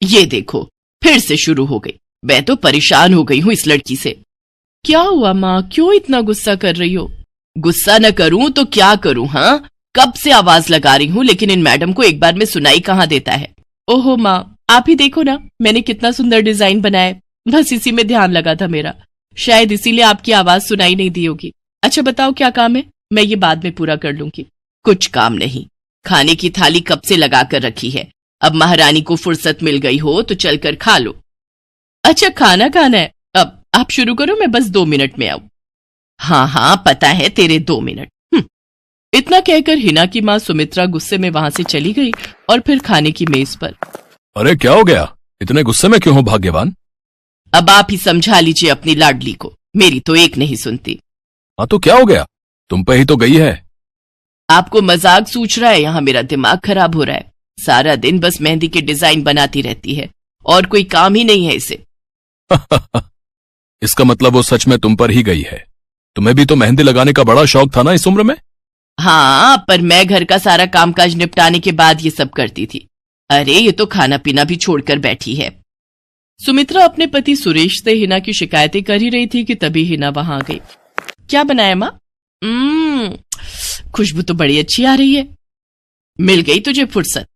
ये देखो फिर से शुरू हो गई। मैं तो परेशान हो गई हूँ इस लड़की से। क्या हुआ माँ, क्यों इतना गुस्सा कर रही हो? गुस्सा न करूं तो क्या करूं? हाँ, कब से आवाज लगा रही हूँ लेकिन इन मैडम को एक बार में सुनाई कहाँ देता है। ओहो माँ, आप ही देखो ना, मैंने कितना सुंदर डिजाइन बनाया, बस इसी में ध्यान लगा था मेरा, शायद इसीलिए आपकी आवाज सुनाई नहीं दी होगी। अच्छा बताओ क्या काम है, मैं ये बाद में पूरा कर लूंगी। कुछ काम नहीं, खाने की थाली कब से लगा कर रखी है, अब महारानी को फुर्सत मिल गई हो तो चलकर खा लो। अच्छा खाना खाना है, अब आप शुरू करो, मैं बस 2 मिनट में आऊं। हाँ हाँ पता है तेरे 2 मिनट। इतना कहकर हिना की माँ सुमित्रा गुस्से में वहां से चली गई और फिर खाने की मेज पर। अरे क्या हो गया, इतने गुस्से में क्यों हो भाग्यवान? अब आप ही समझा लीजिए अपनी लाडली को, मेरी तो एक नहीं सुनती। हाँ तो क्या हो गया, तुम पे ही तो गई है। आपको मजाक सूझ रहा है? यहाँ मेरा दिमाग खराब हो रहा है, सारा दिन बस मेहंदी के डिजाइन बनाती रहती है और कोई काम ही नहीं है इसे। इसका मतलब वो सच में तुम पर ही गई है। तुम्हें भी तो मेहंदी लगाने का बड़ा शौक था ना इस उम्र में। हाँ, पर मैं घर का सारा कामकाज निपटाने के बाद ये सब करती थी। अरे ये तो खाना पीना भी छोड़कर बैठी है। सुमित्रा अपने पति सुरेश से हिना की शिकायतें कर ही रही थी कि तभी हिना वहां आ गई। क्या बनाया माँ? खुशबू तो बड़ी अच्छी आ रही है। मिल गई तुझे फुर्सत?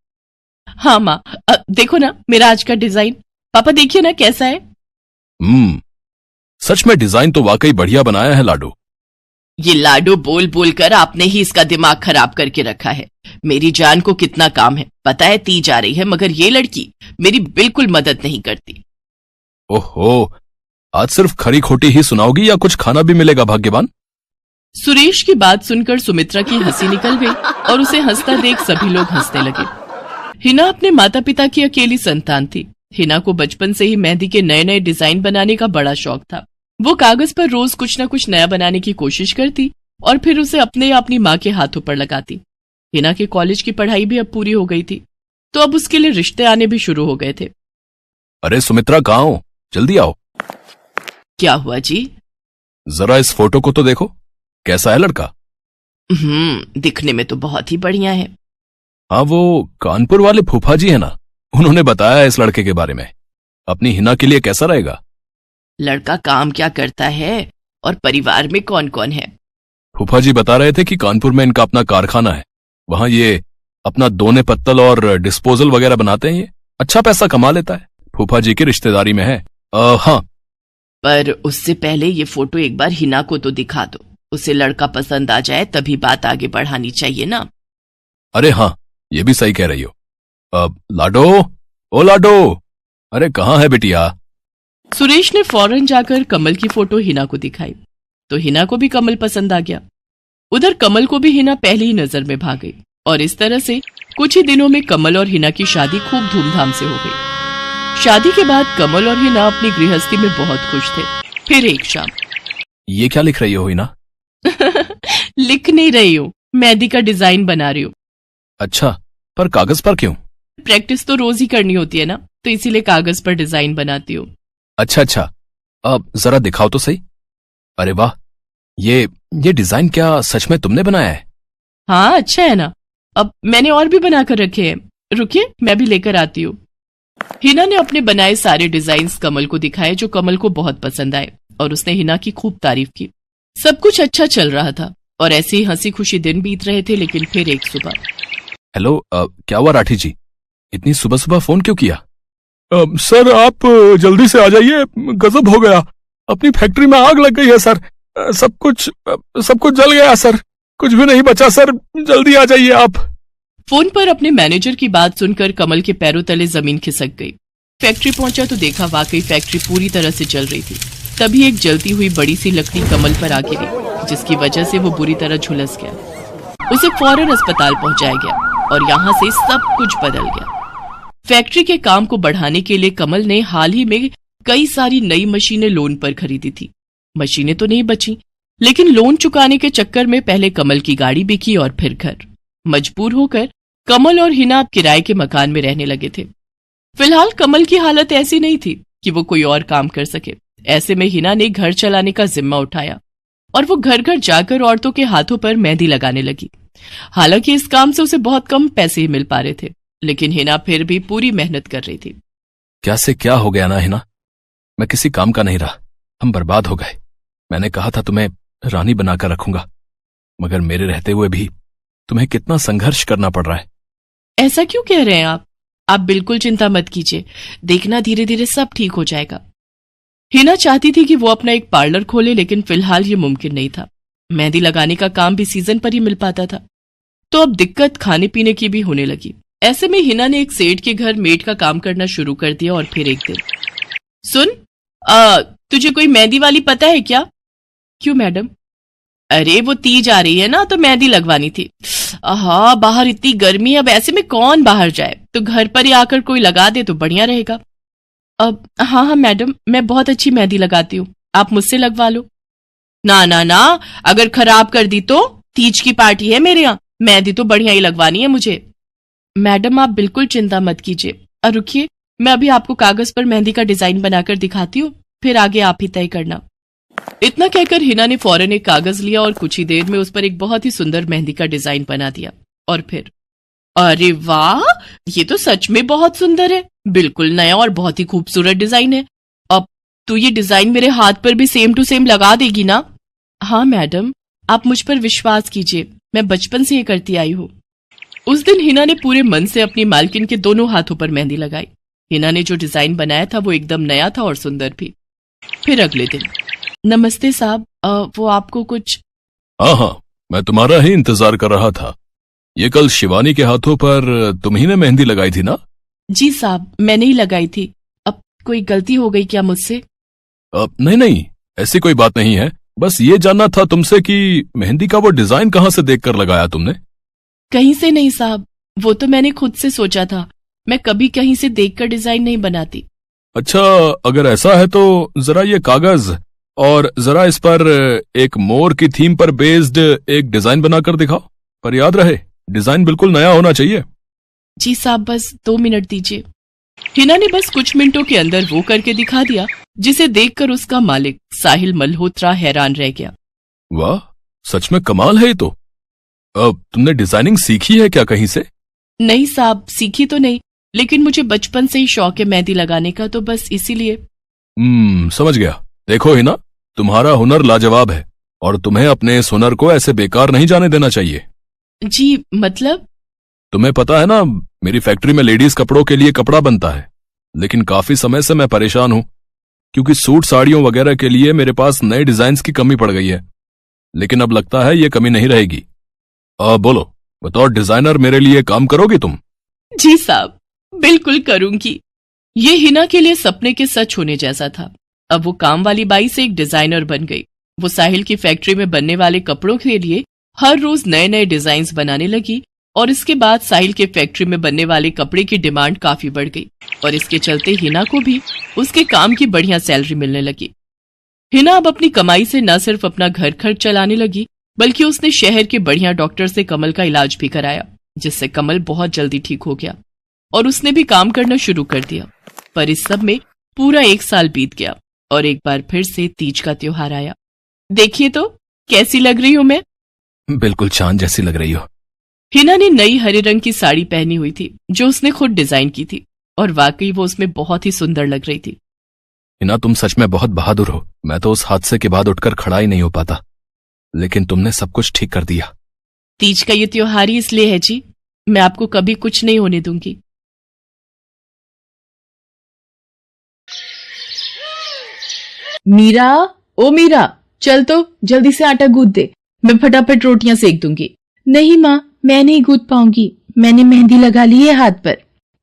हाँ माँ, देखो ना मेरा आज का डिजाइन, पापा देखिए ना कैसा है। सच में डिजाइन तो वाकई बढ़िया बनाया है लाडो। ये लाडो बोल बोल कर आपने ही इसका दिमाग खराब करके रखा है। मेरी जान को कितना काम है पता है, ती जा रही है, मगर ये लड़की मेरी बिल्कुल मदद नहीं करती। ओहो, आज सिर्फ खरी खोटी ही सुनाओगी या कुछ खाना भी मिलेगा भाग्यवान? सुरेश की बात सुनकर सुमित्रा की हंसी निकल गई और उसे हंसता देख सभी लोग हंसने लगे। हिना अपने माता पिता की अकेली संतान थी। हिना को बचपन से ही मेहंदी के नए नए डिजाइन बनाने का बड़ा शौक था। वो कागज पर रोज कुछ न कुछ नया बनाने की कोशिश करती और फिर उसे अपने या अपनी माँ के हाथों पर लगाती। हिना के कॉलेज की पढ़ाई भी अब पूरी हो गई थी, तो अब उसके लिए रिश्ते आने भी शुरू हो गए थे। अरे सुमित्रा कहाँ हो, जल्दी आओ। क्या हुआ जी? जरा इस फोटो को तो देखो, कैसा है लड़का? दिखने में तो बहुत ही बढ़िया है। हाँ, वो कानपुर वाले फूफा जी है ना, उन्होंने बताया इस लड़के के बारे में। अपनी हिना के लिए कैसा रहेगा? लड़का काम क्या करता है और परिवार में कौन कौन है? फूफा जी बता रहे थे कि कानपुर में इनका अपना कारखाना है, वहां ये अपना दोने पत्तल और डिस्पोजल वगैरह बनाते हैं। ये अच्छा पैसा कमा लेता है, फूफा जी की रिश्तेदारी में है। हाँ, पर उससे पहले ये फोटो एक बार हिना को तो दिखा दो, उसे लड़का पसंद आ जाए तभी बात आगे बढ़ानी चाहिए ना। अरे हाँ, ये भी सही कह रही हो। लाडो, ओ लाडो, अरे कहाँ है बिटिया? सुरेश ने फौरन जाकर कमल की फोटो हिना को दिखाई तो हिना को भी कमल पसंद आ गया। उधर कमल को भी हिना पहली ही नजर में भा गई और इस तरह से कुछ ही दिनों में कमल और हिना की शादी खूब धूमधाम से हो गई। शादी के बाद कमल और हिना अपनी गृहस्थी में बहुत खुश थे। फिर एक शाम। ये क्या लिख रही हो हिना? लिख नहीं रही हूँ, मेहंदी का डिजाइन बना रही हूँ। अच्छा, पर कागज पर क्यों? प्रैक्टिस तो रोज ही करनी होती है ना, तो इसीलिए कागज पर डिजाइन बनाती हूँ। अच्छा, अब जरा दिखाओ तो सही। अरे वाह, ये डिजाइन क्या सच में तुमने बनाया है? हाँ अच्छा है ना, अब मैंने और भी बनाकर रखे हैं, रुकिए मैं भी लेकर आती हूँ। हिना ने अपने बनाए सारे डिजाइन्स कमल को दिखाए जो कमल को बहुत पसंद आए और उसने हिना की खूब तारीफ की। सब कुछ अच्छा चल रहा था और ऐसे ही हंसी खुशी दिन बीत रहे थे। लेकिन फिर एक सुबह। हेलो, क्या हुआ राठी जी, इतनी सुबह सुबह फोन क्यों किया? सर आप जल्दी से आ जाइए, गजब हो गया, अपनी फैक्ट्री में आग लग गई है सर, सब कुछ जल गया सर, कुछ भी नहीं बचा सर, जल्दी आ जाइए आप। फोन पर अपने मैनेजर की बात सुनकर कमल के पैरों तले जमीन खिसक गई। फैक्ट्री पहुंचा तो देखा वाकई फैक्ट्री पूरी तरह से जल रही थी। तभी एक जलती हुई बड़ी सी लकड़ी कमल पर आ गिरी, जिसकी वजह से वो बुरी तरह झुलस गया। उसे फौरन अस्पताल पहुंचाया गया और यहाँ से सब कुछ बदल गया। फैक्ट्री के काम को बढ़ाने के लिए कमल ने हाल ही में कई सारी नई मशीनें लोन पर खरीदी थी। मशीनें तो नहीं बची, लेकिन लोन चुकाने के चक्कर में पहले कमल की गाड़ी बिकी और फिर घर। मजबूर होकर कमल और हिना अब किराए के मकान में रहने लगे थे। फिलहाल कमल की हालत ऐसी नहीं थी कि वो कोई और काम कर सके। ऐसे में हिना ने घर चलाने का जिम्मा उठाया और वो घर घर जाकर औरतों के हाथों पर मेहंदी लगाने लगी। हालांकि इस काम से उसे बहुत कम पैसे ही मिल पा रहे थे, लेकिन हिना फिर भी पूरी मेहनत कर रही थी। क्या से क्या हो गया ना हिना, मैं किसी काम का नहीं रहा, हम बर्बाद हो गए। मैंने कहा था तुम्हें रानी बनाकर रखूंगा, मगर मेरे रहते हुए भी तुम्हें कितना संघर्ष करना पड़ रहा है। ऐसा क्यों कह रहे हैं आप बिल्कुल चिंता मत कीजिए, देखना धीरे धीरे सब ठीक हो जाएगा। हिना चाहती थी कि वो अपना एक पार्लर खोले, लेकिन फिलहाल ये मुमकिन नहीं था। मेहंदी लगाने का काम भी सीजन पर ही मिल पाता था, तो अब दिक्कत खाने पीने की भी होने लगी। ऐसे में हिना ने एक सेठ के घर मेड का काम करना शुरू कर दिया। और फिर एक दिन, सुन, तुझे कोई मेहंदी वाली पता है क्या? क्यों मैडम? अरे वो तीज आ रही है ना, तो मेहंदी लगवानी थी। हाँ, बाहर इतनी गर्मी है, अब ऐसे में कौन बाहर जाए, तो घर पर ही आकर कोई लगा दे तो बढ़िया रहेगा। अब हाँ मैडम, मैं बहुत अच्छी मेहंदी लगाती हूँ, आप मुझसे लगवा लो। ना ना ना, अगर खराब कर दी तो? तीज की पार्टी है मेरे यहाँ, मेहंदी तो बढ़िया ही लगवानी है मुझे। मैडम आप बिल्कुल चिंता मत कीजिए, और रुकिए, मैं अभी आपको कागज पर मेहंदी का डिजाइन बनाकर दिखाती हूँ, फिर आगे आप ही तय करना। इतना कहकर हिना ने फौरन एक कागज लिया और कुछ ही देर में उस पर एक बहुत ही सुंदर मेहंदी का डिजाइन बना दिया। और फिर, अरे वाह, ये तो सच में बहुत सुंदर है, बिल्कुल नया और बहुत ही खूबसूरत डिजाइन है। अब तो ये डिजाइन मेरे हाथ पर भी सेम टू सेम लगा देगी ना? हाँ मैडम, आप मुझ पर विश्वास कीजिए, मैं बचपन से ये करती आई हूँ। उस दिन हिना ने पूरे मन से अपनी मालकिन के दोनों हाथों पर मेहंदी लगाई। हिना ने जो डिजाइन बनाया था वो एकदम नया था और सुंदर भी। फिर अगले दिन, नमस्ते साहब, वो आपको कुछ? हाँ, मैं तुम्हारा ही इंतजार कर रहा था। ये कल शिवानी के हाथों पर तुम ही ने मेहंदी लगाई थी ना? जी साहब, मैंने ही लगाई थी। अब कोई गलती हो गई क्या मुझसे? नहीं, ऐसी कोई बात नहीं है। बस ये जानना था तुमसे कि मेहंदी का वो डिजाइन कहाँ से देखकर लगाया तुमने? कहीं से नहीं साहब, वो तो मैंने खुद से सोचा था, मैं कभी कहीं से देखकर डिजाइन नहीं बनाती। अच्छा, अगर ऐसा है तो जरा ये कागज और जरा इस पर एक मोर की थीम पर बेस्ड एक डिजाइन बनाकर दिखाओ, पर याद रहे डिजाइन बिल्कुल नया होना चाहिए। जी साहब, बस 2 मिनट दीजिए। हिना ने बस कुछ मिनटों के अंदर वो करके दिखा दिया, जिसे देखकर उसका मालिक साहिल मल्होत्रा हैरान रह गया। वाह, सच में कमाल है ये तो। अब तुमने डिजाइनिंग सीखी है क्या कहीं से? नहीं साहब, सीखी तो नहीं, लेकिन मुझे बचपन से ही शौक है मेहंदी लगाने का, तो बस इसीलिए। समझ गया। देखो हिना, तुम्हारा हुनर लाजवाब है और तुम्हें अपने इस हुनर को ऐसे बेकार नहीं जाने देना चाहिए। जी मतलब? तुम्हें पता है ना, मेरी फैक्ट्री में लेडीज कपड़ों के लिए कपड़ा बनता है, लेकिन काफी समय से मैं परेशान हूं क्योंकि सूट साड़ियों वगैरह के लिए मेरे पास नए डिजाइन की कमी पड़ गई है। लेकिन अब लगता है ये कमी नहीं रहेगी। बोलो, बतौर डिजाइनर मेरे लिए काम करोगी तुम? जी साहब, बिल्कुल करूंगी। ये हिना के लिए सपने के सच होने जैसा था। अब वो काम वाली बाई से एक डिजाइनर बन गई। वो साहिल की फैक्ट्री में बनने वाले कपड़ों के लिए हर रोज नए नए डिजाइन बनाने लगी, और इसके बाद साहिल के फैक्ट्री में बनने वाले कपड़े की डिमांड काफी बढ़ गई, और इसके चलते हिना को भी उसके काम की बढ़िया सैलरी मिलने लगी। हिना अब अपनी कमाई से न सिर्फ अपना घर खर्च चलाने लगी, बल्कि उसने शहर के बढ़िया डॉक्टर से कमल का इलाज भी कराया, जिससे कमल बहुत जल्दी ठीक हो गया और उसने भी काम करना शुरू कर दिया। पर इस सब में पूरा 1 साल बीत गया और एक बार फिर से तीज का त्योहार आया। देखिए तो कैसी लग रही हूं मैं? बिल्कुल चांद जैसी लग रही हो। हिना ने नई हरे रंग की साड़ी पहनी हुई थी, जो उसने खुद डिजाइन की थी, और वाकई वो उसमें बहुत ही सुंदर लग रही थी। हिना, तुम सच में बहुत बहादुर हो। मैं तो उस हादसे के बाद उठकर खड़ा ही नहीं हो पाता, लेकिन तुमने सब कुछ ठीक कर दिया। तीज का ये त्योहार ही इसलिए है जी, मैं आपको कभी कुछ नहीं होने दूंगी। मीरा, ओ मीरा, चल तो जल्दी से आटा गूंथ दे, मैं फटाफट रोटियां सेक दूंगी। नहीं माँ, मैं नहीं गूंथ पाऊंगी, मैंने मेहंदी लगा ली है हाथ पर।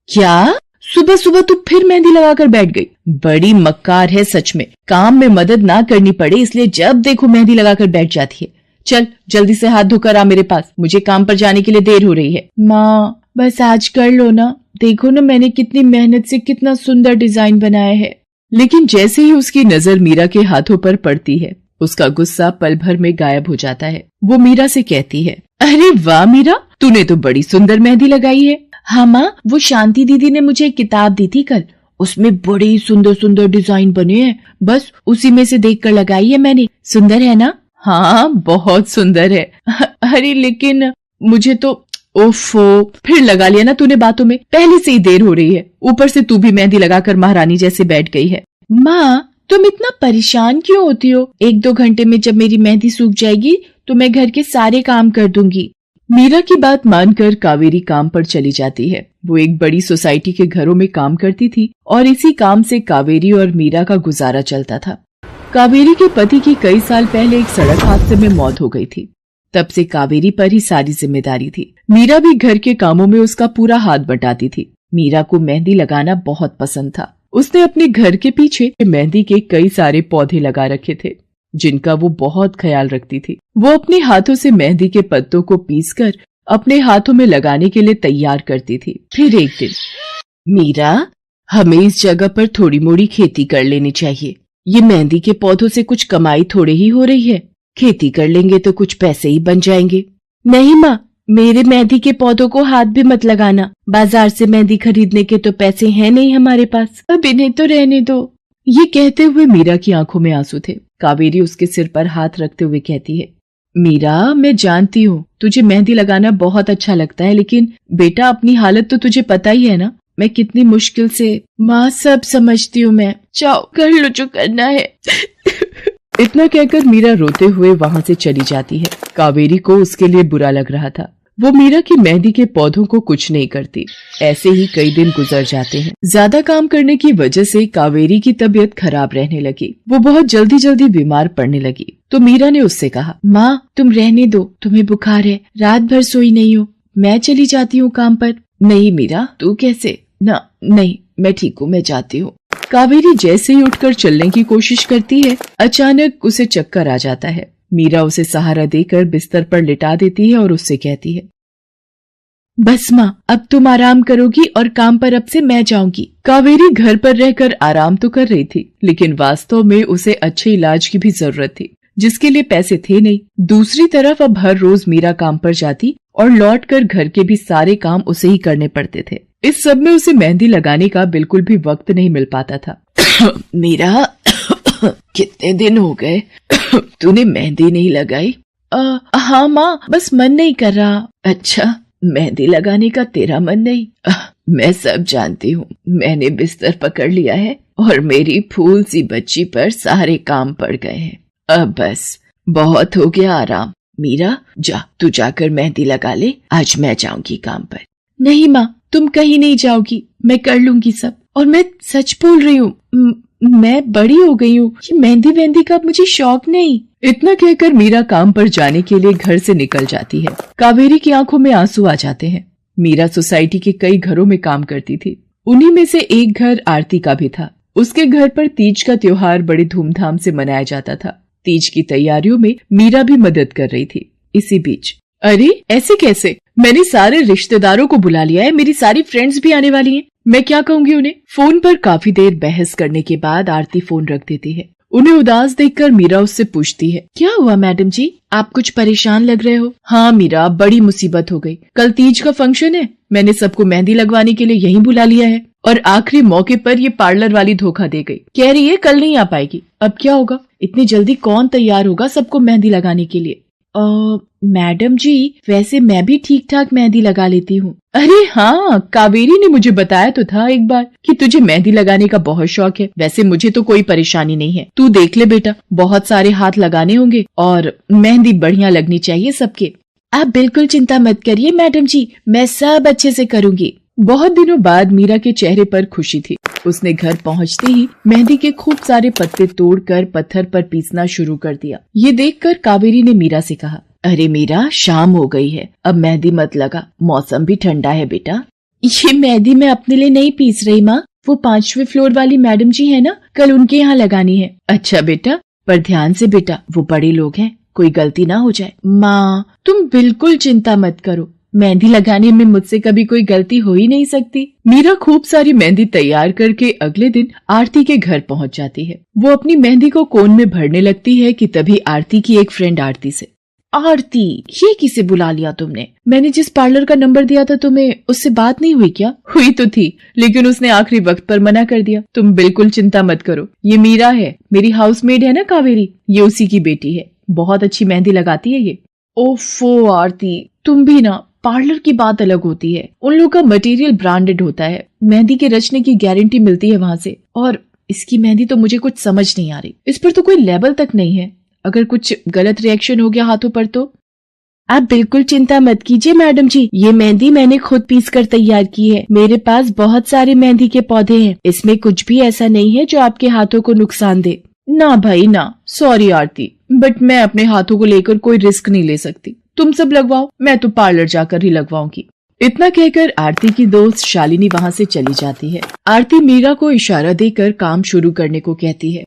क्या? सुबह सुबह तू फिर मेहंदी लगाकर बैठ गई? बड़ी मक्कार है सच में, काम में मदद ना करनी पड़े इसलिए जब देखो मेहंदी लगाकर बैठ जाती है। चल जल्दी से हाथ धोकर आ मेरे पास, मुझे काम पर जाने के लिए देर हो रही है। माँ बस आज कर लो ना, देखो ना मैंने कितनी मेहनत से कितना सुंदर डिजाइन बनाया है। लेकिन जैसे ही उसकी नजर मीरा के हाथों पर पड़ती है, उसका गुस्सा पल भर में गायब हो जाता है। वो मीरा से कहती है, अरे वाह मीरा, तूने तो बड़ी सुंदर मेहंदी लगाई है। हाँ माँ, वो शांति दीदी ने मुझे एक किताब दी थी कल, उसमें बड़े ही सुंदर सुंदर डिजाइन बने हैं, बस उसी में से देखकर लगाई है मैंने। सुंदर है ना? हाँ बहुत सुंदर है। अरे लेकिन मुझे तो ओफो, फिर लगा लिया ना तूने बातों में। पहले से ही देर हो रही है, ऊपर से तू भी मेहंदी लगाकर महारानी जैसे बैठ गई है। माँ, तुम इतना परेशान क्यों होती हो? 1-2 घंटे में जब मेरी मेहंदी सूख जाएगी तो मैं घर के सारे काम कर दूंगी। मीरा की बात मानकर कावेरी काम पर चली जाती है। वो एक बड़ी सोसाइटी के घरों में काम करती थी और इसी काम से कावेरी और मीरा का गुजारा चलता था। कावेरी के पति की कई साल पहले एक सड़क हादसे में मौत हो गई थी। तब से कावेरी पर ही सारी जिम्मेदारी थी। मीरा भी घर के कामों में उसका पूरा हाथ बटाती थी। मीरा को मेहंदी लगाना बहुत पसंद था। उसने अपने घर के पीछे मेहंदी के कई सारे पौधे लगा रखे थे, जिनका वो बहुत ख्याल रखती थी। वो अपने हाथों से मेहंदी के पत्तों को पीसकर अपने हाथों में लगाने के लिए तैयार करती थी। फिर एक दिन, मीरा, हमें इस जगह पर थोड़ी मोड़ी खेती कर लेनी चाहिए। ये मेहंदी के पौधों से कुछ कमाई थोड़ी ही हो रही है। खेती कर लेंगे तो कुछ पैसे ही बन जाएंगे। नहीं माँ, मेरे मेहंदी के पौधों को हाथ भी मत लगाना। बाजार से मेहंदी खरीदने के तो पैसे हैं नहीं हमारे पास। अब इन्हें तो रहने दो। ये कहते हुए मीरा की आंखों में आंसू थे। कावेरी उसके सिर पर हाथ रखते हुए कहती है, मीरा, मैं जानती हूँ तुझे मेहंदी लगाना बहुत अच्छा लगता है, लेकिन बेटा अपनी हालत तो तुझे पता ही है ना। मैं कितनी मुश्किल से। माँ, सब समझती हूँ मैं। जाओ, कर लो जो करना है। इतना कहकर मीरा रोते हुए वहाँ से चली जाती है। कावेरी को उसके लिए बुरा लग रहा था। वो मीरा की मेहंदी के पौधों को कुछ नहीं करती। ऐसे ही कई दिन गुजर जाते हैं। ज्यादा काम करने की वजह से कावेरी की तबीयत खराब रहने लगी। वो बहुत जल्दी जल्दी बीमार पड़ने लगी। तो मीरा ने उससे कहा, माँ, तुम रहने दो, तुम्हें बुखार है, रात भर सोई नहीं हो, मैं चली जाती हूँ काम पर। नहीं मीरा, तू कैसे? ना, नहीं, मैं ठीक हूँ, मैं जाती हूँ। कावेरी जैसे ही उठकर चलने की कोशिश करती है, अचानक उसे चक्कर आ जाता है। मीरा उसे सहारा देकर बिस्तर पर लिटा देती है और उससे कहती है, बस माँ, अब तुम आराम करोगी और काम पर अब से मैं जाऊंगी। कावेरी घर पर रहकर आराम तो कर रही थी, लेकिन वास्तव में उसे अच्छे इलाज की भी जरूरत थी, जिसके लिए पैसे थे नहीं। दूसरी तरफ अब हर रोज मीरा काम पर जाती और लौटकर घर के भी सारे काम उसे ही करने पड़ते थे। इस सब में उसे मेहंदी लगाने का बिल्कुल भी वक्त नहीं मिल पाता था। मीरा, कितने दिन हो गए तूने मेहंदी नहीं लगाई? हाँ माँ, बस मन नहीं कर रहा। अच्छा, मेहंदी लगाने का तेरा मन नहीं? मैं सब जानती हूँ। मैंने बिस्तर पकड़ लिया है और मेरी फूल सी बच्ची पर सारे काम पड़ गए हैं। अब बस बहुत हो गया आराम। मीरा, जा, तू जाकर मेहंदी लगा ले, आज मैं जाऊंगी काम पर। नहीं माँ, तुम कहीं नहीं जाओगी, मैं कर लूंगी सब। और मैं सच बोल रही हूँ, मैं बड़ी हो गई हूँ, ये मेहंदी वेहंदी का मुझे शौक नहीं। इतना कहकर मीरा काम पर जाने के लिए घर से निकल जाती है। कावेरी की आंखों में आंसू आ जाते हैं। मीरा सोसाइटी के कई घरों में काम करती थी। उन्हीं में से एक घर आरती का भी था। उसके घर पर तीज का त्योहार बड़े धूमधाम से मनाया जाता था। तीज की तैयारियों में मीरा भी मदद कर रही थी। इसी बीच, अरे ऐसे कैसे? मैंने सारे रिश्तेदारों को बुला लिया है, मेरी सारी फ्रेंड्स भी आने वाली हैं। मैं क्या कहूँगी उन्हें? फोन पर काफी देर बहस करने के बाद आरती फोन रख देती है। उन्हें उदास देखकर मीरा उससे पूछती है, क्या हुआ मैडम जी, आप कुछ परेशान लग रहे हो? हाँ मीरा, बड़ी मुसीबत हो गई। कल तीज का फंक्शन है, मैंने सबको मेहंदी लगवाने के लिए यहीं बुला लिया है और आखिरी मौके पर ये पार्लर वाली धोखा दे गई। कह रही है कल नहीं आ पाएगी। अब क्या होगा? इतनी जल्दी कौन तैयार होगा सबको मेहंदी लगाने के लिए? मैडम जी, वैसे मैं भी ठीक ठाक मेहंदी लगा लेती हूँ। अरे हाँ, कावेरी ने मुझे बताया तो था एक बार कि तुझे मेहंदी लगाने का बहुत शौक है। वैसे मुझे तो कोई परेशानी नहीं है। तू देख ले बेटा, बहुत सारे हाथ लगाने होंगे और मेहंदी बढ़िया लगनी चाहिए सबके। आप बिल्कुल चिंता मत करिए मैडम जी, मैं सब अच्छे से करूँगी। बहुत दिनों बाद मीरा के चेहरे पर खुशी थी। उसने घर पहुंचते ही मेहंदी के खूब सारे पत्ते तोड़कर पत्थर पर पीसना शुरू कर दिया। ये देखकर कावेरी ने मीरा से कहा, अरे मीरा, शाम हो गई है, अब मेहंदी मत लगा, मौसम भी ठंडा है बेटा। ये मेहंदी मैं अपने लिए नहीं पीस रही माँ, वो 5वें फ्लोर वाली मैडम जी है ना, कल उनके यहाँ लगानी है। अच्छा बेटा, पर ध्यान से बेटा, वो बड़े लोग हैं, कोई गलती ना हो जाए। माँ, तुम बिल्कुल चिंता मत करो, मेहंदी लगाने में मुझसे कभी कोई गलती हो ही नहीं सकती। मीरा खूब सारी मेहंदी तैयार करके अगले दिन आरती के घर पहुंच जाती है। वो अपनी मेहंदी को कोन में भरने लगती है कि तभी आरती की एक फ्रेंड आरती से, आरती, ये किसे बुला लिया तुमने? मैंने जिस पार्लर का नंबर दिया था तुम्हें, उससे बात नहीं हुई क्या? हुई तो थी, लेकिन उसने आखिरी वक्त पर मना कर दिया। तुम बिल्कुल चिंता मत करो, ये मीरा है, मेरी हाउसमेड है ना कावेरी, ये उसी की बेटी है, बहुत अच्छी मेहंदी लगाती है ये। ओफो आरती, तुम भी ना, पार्लर की बात अलग होती है, उन लोगों का मटेरियल ब्रांडेड होता है, मेहंदी के रचने की गारंटी मिलती है वहां से। और इसकी मेहंदी तो मुझे कुछ समझ नहीं आ रही, इस पर तो कोई लेबल तक नहीं है। अगर कुछ गलत रिएक्शन हो गया हाथों पर तो। आप बिल्कुल चिंता मत कीजिए मैडम जी, ये मेहंदी मैंने खुद पीस कर तैयार की है। मेरे पास बहुत सारे मेहंदी के पौधे हैं, इसमें कुछ भी ऐसा नहीं है जो आपके हाथों को नुकसान दे। ना भाई ना, सॉरी आरती, बट मैं अपने हाथों को लेकर कोई रिस्क नहीं ले सकती। तुम सब लगवाओ, मैं तो पार्लर जाकर ही लगवाऊंगी। इतना कहकर आरती की दोस्त शालिनी वहां से चली जाती है। आरती मीरा को इशारा देकर काम शुरू करने को कहती है।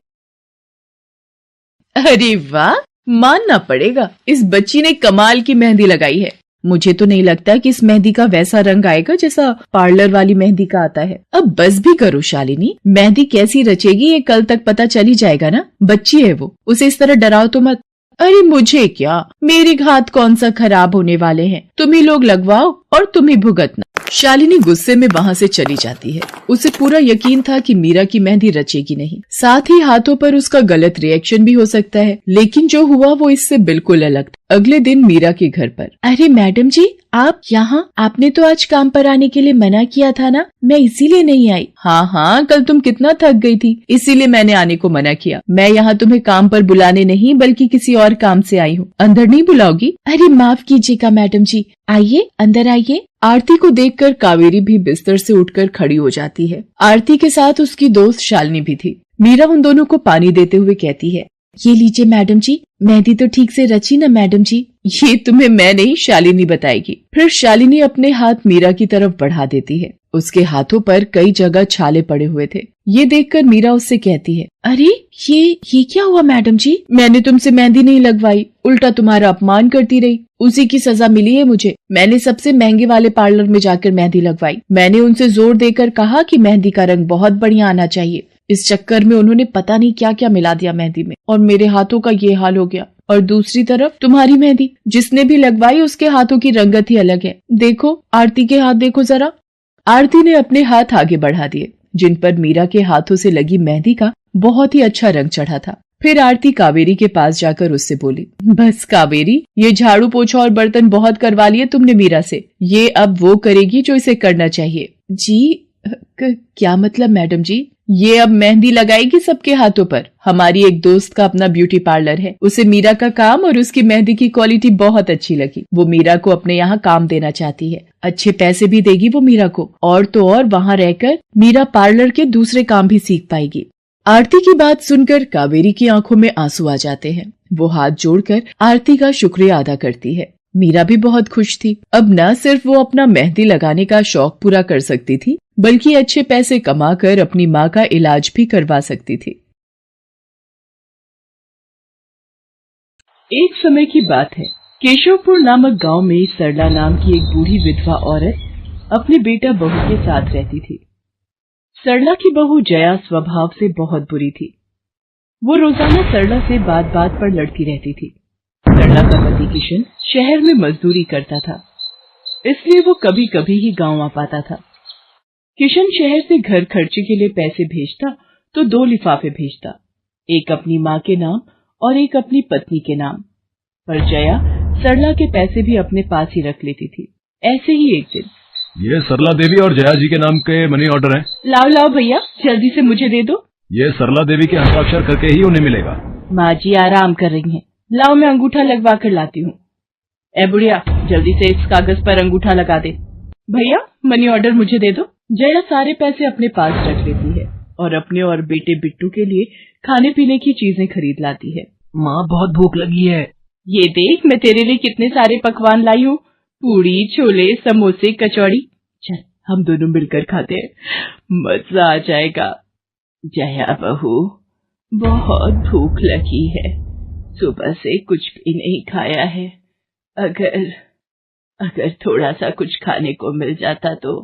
अरे वाह, मानना पड़ेगा, इस बच्ची ने कमाल की मेहंदी लगाई है। मुझे तो नहीं लगता कि इस मेहंदी का वैसा रंग आएगा जैसा पार्लर वाली मेहंदी का आता है। अब बस भी करो शालिनी, मेहंदी कैसी रचेगी ये कल तक पता चली जाएगा ना। बच्ची है वो, उसे इस तरह डराओ तो मत। अरे मुझे क्या, मेरे हाथ कौन सा खराब होने वाले हैं, तुम ही लोग लगवाओ और तुम ही भुगतना। शालिनी गुस्से में वहां से चली जाती है। उसे पूरा यकीन था कि मीरा की मेहंदी रचेगी नहीं, साथ ही हाथों पर उसका गलत रिएक्शन भी हो सकता है, लेकिन जो हुआ वो इससे बिल्कुल अलग था। अगले दिन मीरा के घर पर। अरे मैडम जी, आप यहाँ? आपने तो आज काम पर आने के लिए मना किया था ना, मैं इसीलिए नहीं आई। हाँ हाँ, कल तुम कितना थक गई थी, इसीलिए मैंने आने को मना किया। मैं यहाँ तुम्हें काम पर बुलाने नहीं बल्कि किसी और काम से आई हूँ। अंदर नहीं बुलाओगी? अरे माफ कीजिएगा मैडम जी, आइए अंदर आइए। आरती को देखकर कावेरी भी बिस्तर से उठकर खड़ी हो जाती है। आरती के साथ उसकी दोस्त शालिनी भी थी। मीरा उन दोनों को पानी देते हुए कहती है, ये लीजिए मैडम जी, मेहंदी तो ठीक से रची ना मैडम जी? ये तुम्हें मैं नहीं, शालिनी बताएगी। फिर शालिनी अपने हाथ मीरा की तरफ बढ़ा देती है। उसके हाथों पर कई जगह छाले पड़े हुए थे। ये देखकर मीरा उससे कहती है, अरे ये क्या हुआ मैडम जी? मैंने तुमसे मेहंदी नहीं लगवाई, उल्टा तुम्हारा अपमान करती रही, उसी की सजा मिली है मुझे। मैंने सबसे महंगे वाले पार्लर में जाकर मेहंदी लगवाई। मैंने उनसे जोर देकर कहा कि मेहंदी का रंग बहुत बढ़िया आना चाहिए। इस चक्कर में उन्होंने पता नहीं क्या क्या मिला दिया मेहंदी में, और मेरे हाथों का ये हाल हो गया। और दूसरी तरफ तुम्हारी मेहंदी, जिसने भी लगवाई उसके हाथों की रंगत ही अलग है। देखो आरती के हाथ देखो जरा। आरती ने अपने हाथ आगे बढ़ा दिए, जिन पर मीरा के हाथों से लगी मेहंदी का बहुत ही अच्छा रंग चढ़ा था। फिर आरती कावेरी के पास जाकर उससे बोली, बस कावेरी, ये झाड़ू पोछा और बर्तन बहुत करवा लिए तुमने मीरा से, ये अब वो करेगी जो इसे करना चाहिए। जी क्या मतलब मैडम जी? ये अब मेहंदी लगाएगी सबके हाथों पर। हमारी एक दोस्त का अपना ब्यूटी पार्लर है, उसे मीरा का काम और उसकी मेहंदी की क्वालिटी बहुत अच्छी लगी। वो मीरा को अपने यहाँ काम देना चाहती है, अच्छे पैसे भी देगी वो मीरा को, और तो और वहाँ रहकर मीरा पार्लर के दूसरे काम भी सीख पाएगी। आरती की बात सुनकर कावेरी की आंखों में आंसू आ जाते हैं। वो हाथ जोड़कर आरती का शुक्रिया अदा करती है। मीरा भी बहुत खुश थी। अब न सिर्फ वो अपना मेहंदी लगाने का शौक पूरा कर सकती थी, बल्कि अच्छे पैसे कमाकर अपनी माँ का इलाज भी करवा सकती थी। एक समय की बात है, केशवपुर नामक गांव में सरला नाम की एक बूढ़ी विधवा औरत अपने बेटा बहू के साथ रहती थी। सरला की बहू जया स्वभाव से बहुत बुरी थी। वो रोजाना सरला से बात बात पर लड़ती रहती थी। सरला का पति किशन शहर में मजदूरी करता था, इसलिए वो कभी कभी ही गांव आ पाता था। किशन शहर से घर खर्चे के लिए पैसे भेजता तो 2 लिफाफे भेजता, एक अपनी माँ के नाम और एक अपनी पत्नी के नाम। पर जया सरला के पैसे भी अपने पास ही रख लेती थी। ऐसे ही एक दिन, ये सरला देवी और जया जी के नाम के मनी ऑर्डर हैं। लाओ लाओ भैया, जल्दी से मुझे दे दो। ये सरला देवी के हस्ताक्षर करके ही उन्हें मिलेगा। माँ जी आराम कर रही हैं, लाओ मैं अंगूठा लगवा कर लाती हूँ। ए बुढ़िया, जल्दी से इस कागज पर अंगूठा लगा दे। भैया मनी ऑर्डर मुझे दे दो। जया सारे पैसे अपने पास रख लेती है और अपने और बेटे बिट्टू के लिए खाने पीने की चीजें खरीद लाती है। माँ बहुत भूख लगी है। ये देख, मैं तेरे लिए कितने सारे पकवान लाई हूँ, पूड़ी, छोले, समोसे, कचौड़ी। चल हम दोनों मिलकर खाते हैं, मजा आ जाएगा। जया बहू, बहुत भूख लगी है, सुबह से कुछ भी नहीं खाया है। अगर थोड़ा सा कुछ खाने को मिल जाता तो।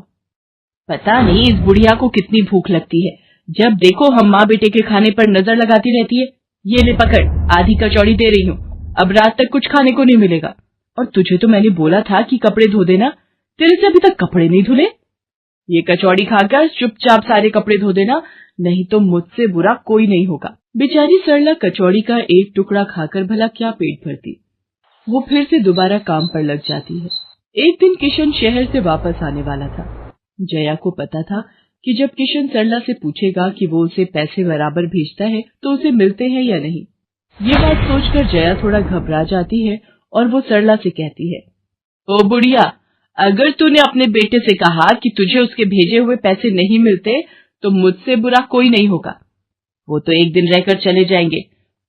पता नहीं इस बुढ़िया को कितनी भूख लगती है, जब देखो हम माँ बेटे के खाने पर नजर लगाती रहती है। ये ले पकड़, आधी कचौड़ी दे रही हूँ, अब रात तक कुछ खाने को नहीं मिलेगा। और तुझे तो मैंने बोला था कि कपड़े धो देना, तेरे से अभी तक कपड़े नहीं धुले। ये कचौड़ी खाकर चुपचाप सारे कपड़े धो देना, नहीं तो मुझसे बुरा कोई नहीं होगा। बेचारी सरला कचौड़ी का एक टुकड़ा खाकर भला क्या पेट भरती। वो फिर से दोबारा काम पर लग जाती है। एक दिन किशन शहर से वापस आने वाला था। जया को पता था कि जब किशन सरला से पूछेगा कि वो उसे पैसे बराबर भेजता है तो उसे मिलते हैं या नहीं। ये बात सोचकर जया थोड़ा घबरा जाती है और वो सरला से कहती है, ओ बुढ़िया, अगर तूने अपने बेटे से कहा कि तुझे उसके भेजे हुए पैसे नहीं मिलते तो मुझसे बुरा कोई नहीं होगा। वो तो एक दिन रहकर चले जाएंगे,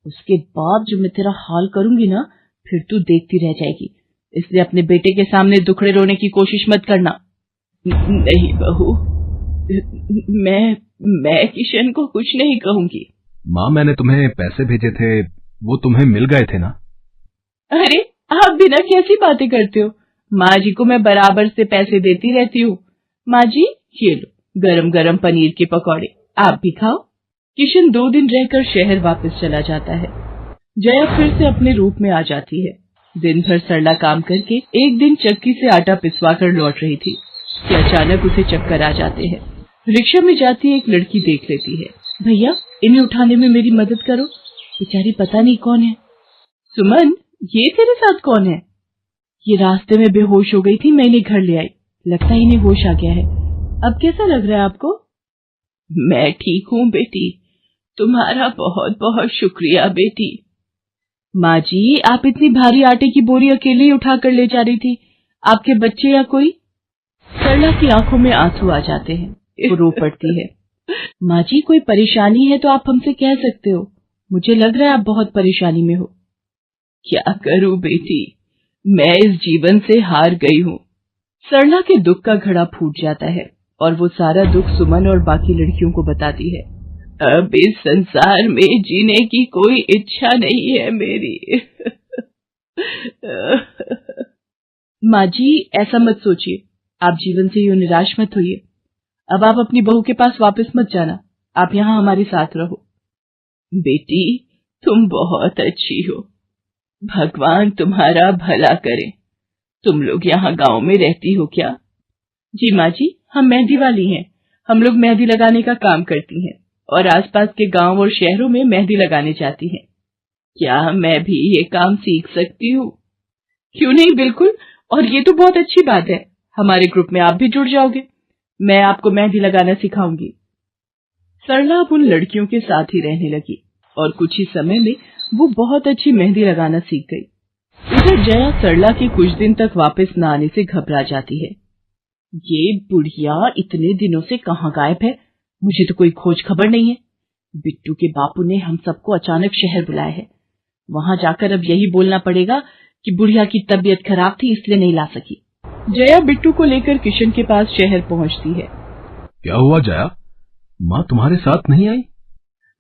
उसके बाद जो मैं तेरा हाल करूंगी ना, फिर तू देखती रह जाएगी। इसलिए अपने बेटे के सामने दुखड़े रोने की कोशिश मत करना। नहीं बहू, मैं किशन को कुछ नहीं कहूंगी। माँ, मैंने तुम्हें पैसे भेजे थे, वो तुम्हें मिल गए थे ना? अरे आप बिना कैसी बातें करते हो? माँ जी को मैं बराबर से पैसे देती रहती हूँ। माँ जी, ये लो गरम गरम पनीर के पकौड़े, आप भी खाओ। किशन 2 दिन रहकर शहर वापस चला जाता है। जया फिर से अपने रूप में आ जाती है। दिन भर सरला काम करके एक दिन चक्की से आटा पिसवा कर लौट रही थी कि अचानक उसे चक्कर आ जाते हैं। रिक्शा में जाती एक लड़की देख लेती है। भैया, इन्हें उठाने में मेरी मदद करो, बेचारी पता नहीं कौन है। सुमन, ये तेरे साथ कौन है? ये रास्ते में बेहोश हो गई थी, मैं इन्हें घर ले आई, लगता है इन्हें होश आ गया है। अब कैसा लग रहा है आपको? मैं ठीक हूँ बेटी, तुम्हारा बहुत बहुत शुक्रिया बेटी। माँ जी, आप इतनी भारी आटे की बोरी अकेले ही उठा कर ले जा रही थी, आपके बच्चे या कोई? सरला की आंखों में आंसू आ जाते हैं, वो रो पड़ती है। माँ जी, कोई परेशानी है तो आप हमसे कह सकते हो, मुझे लग रहा है आप बहुत परेशानी में हो। क्या करूं बेटी, मैं इस जीवन से हार गई हूँ। सरला के दुख का घड़ा फूट जाता है और वो सारा दुख सुमन और बाकी लड़कियों को बताती है। अब इस संसार में जीने की कोई इच्छा नहीं है मेरी। माँ जी, ऐसा मत सोचिए, आप जीवन से यूं निराश मत होइए। अब आप अपनी बहू के पास वापस मत जाना, आप यहाँ हमारे साथ रहो। बेटी, तुम बहुत अच्छी हो, भगवान तुम्हारा भला करे। तुम लोग यहाँ गांव में रहती हो क्या? जी माँ जी, हम मेहंदी वाली हैं, हम लोग मेहंदी लगाने का काम करती हैं और आसपास के गांव और शहरों में मेहंदी लगाने जाती हैं। क्या मैं भी ये काम सीख सकती हूँ? क्यों नहीं, बिल्कुल, और ये तो बहुत अच्छी बात है, हमारे ग्रुप में आप भी जुड़ जाओगे, मैं आपको मेहंदी लगाना सिखाऊंगी। सरला अब उन लड़कियों के साथ ही रहने लगी और कुछ ही समय में वो बहुत अच्छी मेहंदी लगाना सीख गई। इधर जया सरला के कुछ दिन तक वापस न आने से घबरा जाती है। ये बुढ़िया इतने दिनों से कहाँ गायब है, मुझे तो कोई खोज खबर नहीं है। बिट्टू के बापू ने हम सबको अचानक शहर बुलाया है, वहां जाकर अब यही बोलना पड़ेगा कि बुढ़िया की तबीयत खराब थी इसलिए नहीं ला सकी। जया बिट्टू को लेकर किशन के पास शहर पहुंचती है। क्या हुआ जया, माँ तुम्हारे साथ नहीं आई?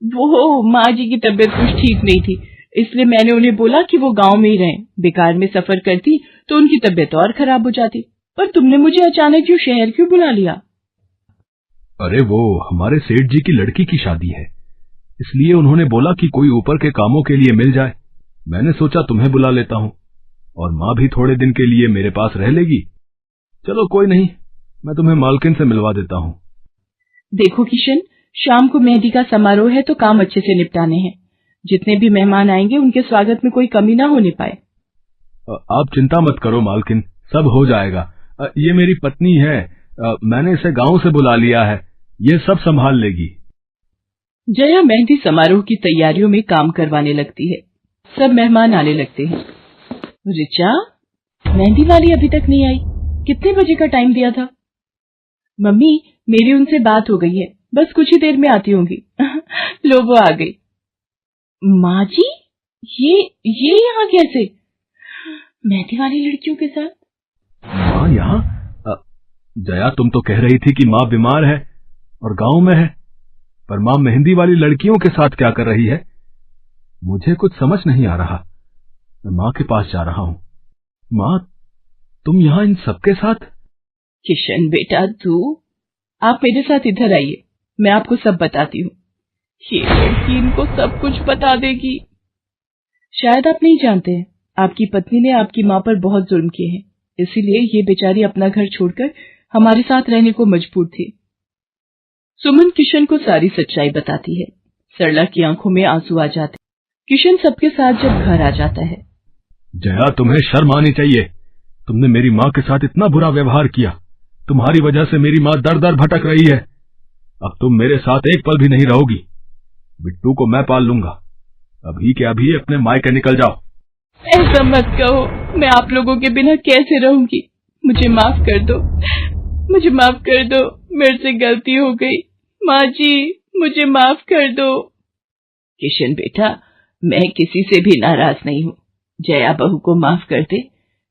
वो माँ जी की तबीयत कुछ ठीक नहीं थी, इसलिए मैंने उन्हें बोला कि वो गांव में ही रहें, बेकार में सफर करती तो उनकी तबीयत और खराब हो जाती। पर तुमने मुझे अचानक क्यों शहर क्यों बुला लिया? अरे वो हमारे सेठ जी की लड़की की शादी है, इसलिए उन्होंने बोला कि कोई ऊपर के कामों के लिए मिल जाए। मैंने सोचा तुम्हें बुला लेता हूँ, और माँ भी थोड़े दिन के लिए मेरे पास रह लेगी। चलो कोई नहीं, मैं तुम्हें मालकिन से मिलवा देता हूँ। देखो किशन, शाम को मेहंदी का समारोह है तो काम अच्छे से निपटाने हैं, जितने भी मेहमान आएंगे उनके स्वागत में कोई कमी ना होने पाए। आप चिंता मत करो मालकिन, सब हो जाएगा। ये मेरी पत्नी है, मैंने इसे गांव से बुला लिया है, ये सब संभाल लेगी। जया मेहंदी समारोह की तैयारियों में काम करवाने लगती है, सब मेहमान आने लगते हैं। रिचा, मेहंदी वाली अभी तक नहीं आई, कितने बजे का टाइम दिया था? मम्मी, मेरी उनसे बात हो गई है, बस कुछ ही देर में आती होंगी। लो वो आ गई। माँ जी, ये यहाँ कैसे? मेहंदी वाली लड़कियों के साथ? माँ यहाँ? जया, तुम तो कह रही थी कि माँ बीमार है और गांव में है, पर माँ मेहंदी वाली लड़कियों के साथ क्या कर रही है? मुझे कुछ समझ नहीं आ रहा। मैं माँ के पास जा रहा हूँ। माँ, तुम यहाँ इन सबके साथ? किशन बेटा, आप मेरे साथ इधर आइए, मैं आपको सब बताती हूँ। ये लड़की इनको सब कुछ बता देगी। शायद आप नहीं जानते हैं, आपकी पत्नी ने आपकी माँ पर बहुत जुल्म किए हैं, इसीलिए ये बेचारी अपना घर छोड़कर हमारे साथ रहने को मजबूर थी। सुमन किशन को सारी सच्चाई बताती है। सरला की आंखों में आंसू आ जाते। किशन सबके साथ जब घर आ जाता है। जया, तुम्हें शर्म आनी चाहिए, तुमने मेरी माँ के साथ इतना बुरा व्यवहार किया। तुम्हारी वजह से मेरी माँ दर दर भटक रही है। अब तुम मेरे साथ एक पल भी नहीं रहोगी। बिट्टू को मैं पाल लूंगा। अभी के अभी अपने मायके निकल जाओ। ऐसा मत कहो, मैं आप लोगों के बिना कैसे रहूंगी। मुझे माफ कर दो, मुझे माफ कर दो, मेरे से गलती हो गई। माँ जी, मुझे माफ कर दो। किशन बेटा, मैं किसी से भी नाराज नहीं हूँ। जया बहू को माफ कर दे।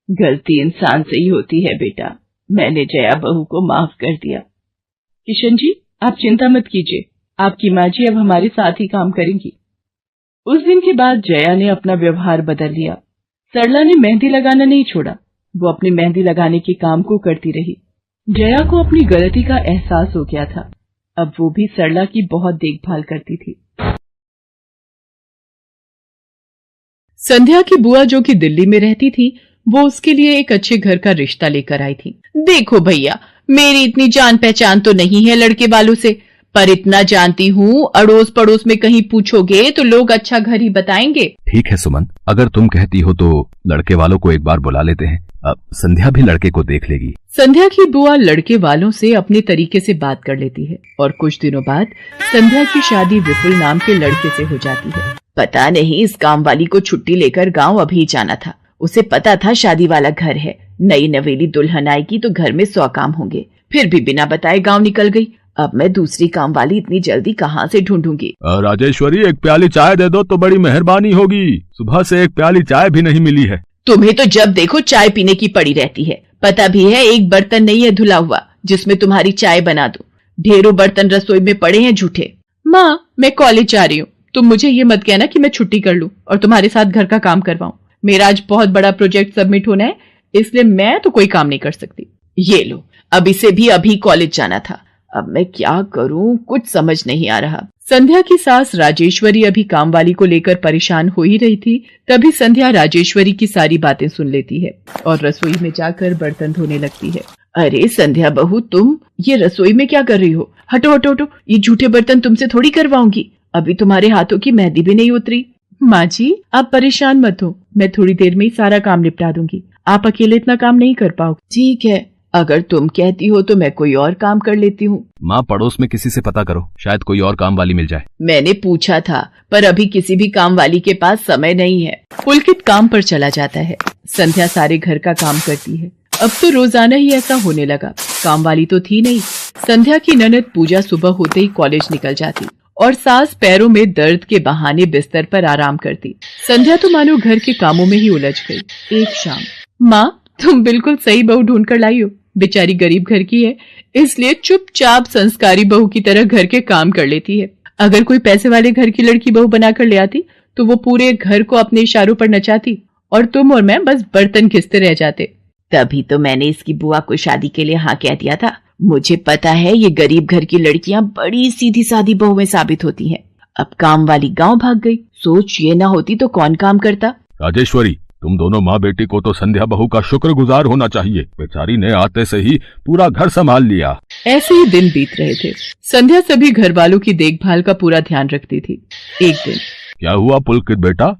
गलती इंसान से ही होती है बेटा। मैंने जया बहू को माफ कर दिया। किशन जी, आप चिंता मत कीजिए, आपकी माँ जी अब हमारे साथ ही काम करेंगी। उस दिन के बाद जया ने अपना व्यवहार बदल लिया। सरला ने मेहंदी लगाना नहीं छोड़ा। वो अपनी मेहंदी लगाने के काम को करती रही। जया को अपनी गलती का एहसास हो गया था। अब वो भी सरला की बहुत देखभाल करती थी। संध्या की बुआ, जो कि दिल्ली में रहती थी, वो उसके लिए एक अच्छे घर का रिश्ता लेकर आई थी। देखो भैया, मेरी इतनी जान पहचान तो नहीं है लड़के वालों से, पर इतना जानती हूँ, अड़ोस पड़ोस में कहीं पूछोगे तो लोग अच्छा घर ही बताएंगे। ठीक है सुमन, अगर तुम कहती हो तो लड़के वालों को एक बार बुला लेते हैं। अब संध्या भी लड़के को देख लेगी। संध्या की बुआ लड़के वालों से अपने तरीके से बात कर लेती है और कुछ दिनों बाद संध्या की शादी विपुल नाम के लड़के से हो जाती है। पता नहीं इस काम वाली को छुट्टी लेकर गांव अभी जाना था। उसे पता था शादी वाला घर है, नई नवेली दुल्हन आएगी तो घर में 100 काम होंगे, फिर भी बिना बताए गांव निकल गई। अब मैं दूसरी काम वाली इतनी जल्दी कहाँ से ढूंढूंगी। राजेश्वरी, एक प्याली चाय दे दो तो बड़ी मेहरबानी होगी। सुबह से एक प्याली चाय भी नहीं मिली है। तुम्हें तो जब देखो चाय पीने की पड़ी रहती है। पता भी है एक बर्तन नहीं है धुला हुआ जिसमें तुम्हारी चाय बना दूं। ढेरों बर्तन रसोई में पड़े हैं झूठे। माँ, मैं कॉलेज जा रही हूँ, तुम मुझे ये मत कहना कि मैं छुट्टी कर लूं और तुम्हारे साथ घर का काम करवाऊं। मेरा आज बहुत बड़ा प्रोजेक्ट सबमिट होना है, इसलिए मैं तो कोई काम नहीं कर सकती। ये लो, अब इसे भी अभी कॉलेज जाना था। अब मैं क्या करूं, कुछ समझ नहीं आ रहा। संध्या की सास राजेश्वरी अभी काम वाली को लेकर परेशान हो ही रही थी। तभी संध्या राजेश्वरी की सारी बातें सुन लेती है और रसोई में जाकर बर्तन धोने लगती है। अरे संध्या बहू, तुम ये रसोई में क्या कर रही हो? हटो हटो हटो, ये झूठे बर्तन तुमसे थोड़ी करवाऊंगी। अभी तुम्हारे हाथों की मेहंदी भी नहीं उतरी। माँ जी, आप परेशान मत हो, मैं थोड़ी देर में ही सारा काम निपटा दूंगी। आप अकेले इतना काम नहीं कर पाओगे। ठीक है, अगर तुम कहती हो तो मैं कोई और काम कर लेती हूँ। माँ, पड़ोस में किसी से पता करो, शायद कोई और काम वाली मिल जाए। मैंने पूछा था, पर अभी किसी भी काम वाली के पास समय नहीं है। पुलकित काम पर चला जाता है। संध्या सारे घर का काम करती है। अब तो रोजाना ही ऐसा होने लगा। काम वाली तो थी नहीं। संध्या की ननद पूजा सुबह होते ही कॉलेज निकल जाती और सास पैरों में दर्द के बहाने बिस्तर पर आराम करती। संध्या तो मानो घर के कामों में ही उलझ गई। एक शाम, माँ, तुम बिल्कुल सही बहू ढूंढ कर लाई हो। बेचारी गरीब घर की है, इसलिए चुपचाप संस्कारी बहू की तरह घर के काम कर लेती है। अगर कोई पैसे वाले घर की लड़की बहू बनाकर ले आती तो वो पूरे घर को अपने इशारों पर नचाती और तुम और मैं बस बर्तन घिसते रह जाते। तभी तो मैंने इसकी बुआ को शादी के लिए हाँ कह दिया था। मुझे पता है ये गरीब घर की लड़कियां बड़ी सीधी सादी बहुएं साबित होती हैं। अब काम वाली गांव भाग गई। सोच ये ना होती तो कौन काम करता। राजेश्वरी, तुम दोनों माँ बेटी को तो संध्या बहू का शुक्रगुजार होना चाहिए। बेचारी ने आते से ही पूरा घर संभाल लिया। ऐसे ही दिन बीत रहे थे। संध्या सभी घर वालों की देखभाल का पूरा ध्यान रखती थी। एक दिन, क्या हुआ पुलकित बेटा,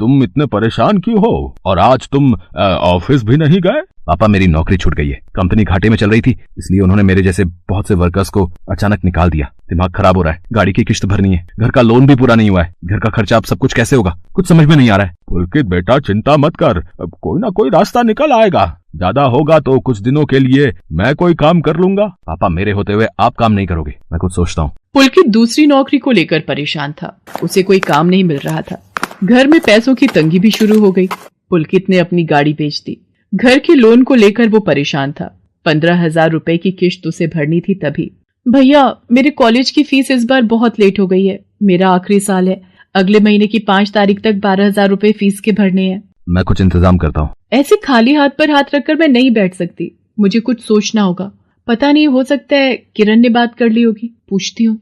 तुम इतने परेशान क्यों हो? और आज तुम ऑफिस भी नहीं गए? पापा, मेरी नौकरी छूट गई है। कंपनी घाटे में चल रही थी, इसलिए उन्होंने मेरे जैसे बहुत से वर्कर्स को अचानक निकाल दिया। दिमाग खराब हो रहा है, गाड़ी की किश्त भरनी है, घर का लोन भी पूरा नहीं हुआ है। घर का खर्चा अब सब कुछ कैसे होगा, कुछ समझ में नहीं आ रहा है। पुलकित बेटा, चिंता मत कर, अब कोई ना कोई रास्ता निकल आएगा। ज्यादा होगा तो कुछ दिनों के लिए मैं कोई काम कर लूंगा। पापा, मेरे होते हुए आप काम नहीं करोगे, मैं कुछ सोचता हूँ। पुलकित दूसरी नौकरी को लेकर परेशान था। उसे कोई काम नहीं मिल रहा था। घर में पैसों की तंगी भी शुरू हो गई। पुलकित ने अपनी गाड़ी बेच दी। घर के लोन को लेकर वो परेशान था। 15,000 रुपए की किश्त उसे भरनी थी। तभी, भैया, मेरे कॉलेज की फीस इस बार बहुत लेट हो गई है। मेरा आखिरी साल है, अगले महीने की 5 तारीख तक 12,000 रुपए फीस के भरने हैं। मैं कुछ इंतजाम करता हूँ। ऐसे खाली हाथ पर हाथ रखकर मैं नहीं बैठ सकती, मुझे कुछ सोचना होगा। पता नहीं, हो सकता है किरण ने बात कर ली होगी, पूछती हूँ।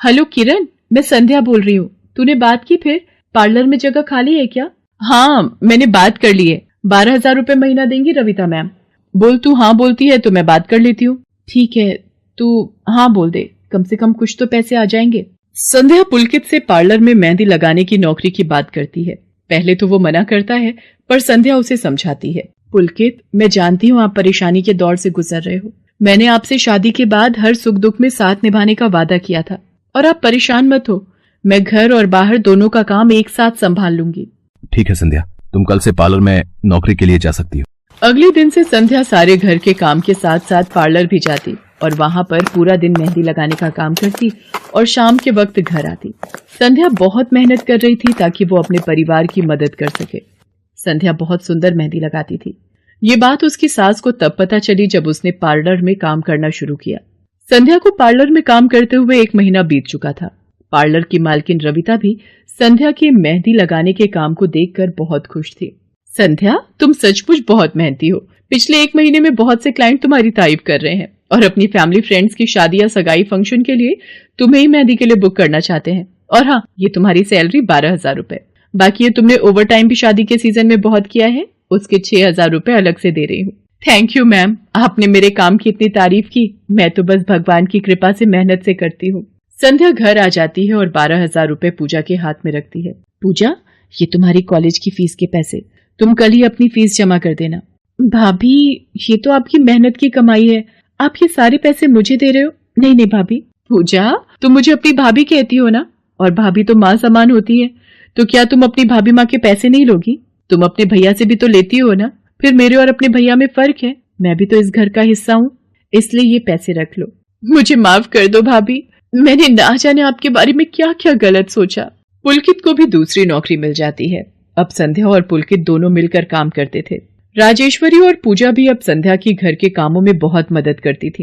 हेलो किरण, मैं संध्या बोल रही हूँ। तूने बात की फिर? पार्लर में जगह खाली है क्या? हाँ, मैंने बात कर ली है। 12,000 रुपए महीना देंगी रविता मैम। बोल, तू हाँ बोलती है तो मैं बात कर लेती हूँ। ठीक है, तू हाँ बोल दे, कम से कम कुछ तो पैसे आ जाएंगे। संध्या पुलकित से पार्लर में मेहंदी लगाने की नौकरी की बात करती है। पहले तो वो मना करता है, पर संध्या उसे समझाती है। पुलकित, मैं जानती हूँ आप परेशानी के दौर से गुजर रहे हो। मैंने आपसे शादी के बाद हर सुख दुख में साथ निभाने का वादा किया था और आप परेशान मत हो, मैं घर और बाहर दोनों का काम एक साथ संभाल लूंगी। ठीक है संध्या, तुम कल से पार्लर में नौकरी के लिए जा सकती हो। अगले दिन से संध्या सारे घर के काम के साथ साथ पार्लर भी जाती और वहां पर पूरा दिन मेहंदी लगाने का काम करती और शाम के वक्त घर आती। संध्या बहुत मेहनत कर रही थी ताकि वो अपने परिवार की मदद कर सके। संध्या बहुत सुंदर मेहंदी लगाती थी। ये बात उसकी सास को तब पता चली जब उसने पार्लर में काम करना शुरू किया। संध्या को पार्लर में काम करते हुए 1 महीना बीत चुका था। पार्लर की मालकिन रविता भी संध्या के मेहंदी लगाने के काम को देखकर बहुत खुश थी। संध्या, तुम सचमुच बहुत मेहनती हो। पिछले 1 महीने में बहुत से क्लाइंट तुम्हारी तारीफ कर रहे हैं और अपनी फैमिली फ्रेंड्स की शादी या सगाई फंक्शन के लिए तुम्हें ही मेहंदी के लिए बुक करना चाहते हैं। और हाँ, ये तुम्हारी सैलरी 12,000 रुपए। बाकी ये तुमने ओवर टाइम भी शादी के सीजन में बहुत किया है, उसके 6,000 रुपए अलग से दे रही हूँ। थैंक यू मैम, आपने मेरे काम की इतनी तारीफ की। मैं तो बस भगवान की कृपा से मेहनत से करती हूँ। संध्या घर आ जाती है और 12,000 रुपए पूजा के हाथ में रखती है। पूजा, ये तुम्हारी कॉलेज की फीस के पैसे, तुम कल ही अपनी फीस जमा कर देना। भाभी, ये तो आपकी मेहनत की कमाई है, आप ये सारे पैसे मुझे दे रहे हो? नहीं नहीं भाभी। पूजा, तुम मुझे अपनी भाभी कहती हो ना, और भाभी तो माँ समान होती है, तो क्या तुम अपनी भाभी माँ के पैसे नहीं लोगी? तुम अपने भैया से भी तो लेती हो ना। फिर मेरे और अपने भैया में फर्क है, मैं भी तो इस घर का हिस्सा हूँ, इसलिए ये पैसे रख लो। मुझे माफ कर दो भाभी, मैंने ना जाने आपके बारे में क्या क्या गलत सोचा। पुलकित को भी दूसरी नौकरी मिल जाती है। अब संध्या और पुलकित दोनों मिलकर काम करते थे। राजेश्वरी और पूजा भी अब संध्या की घर के कामों में बहुत मदद करती थी।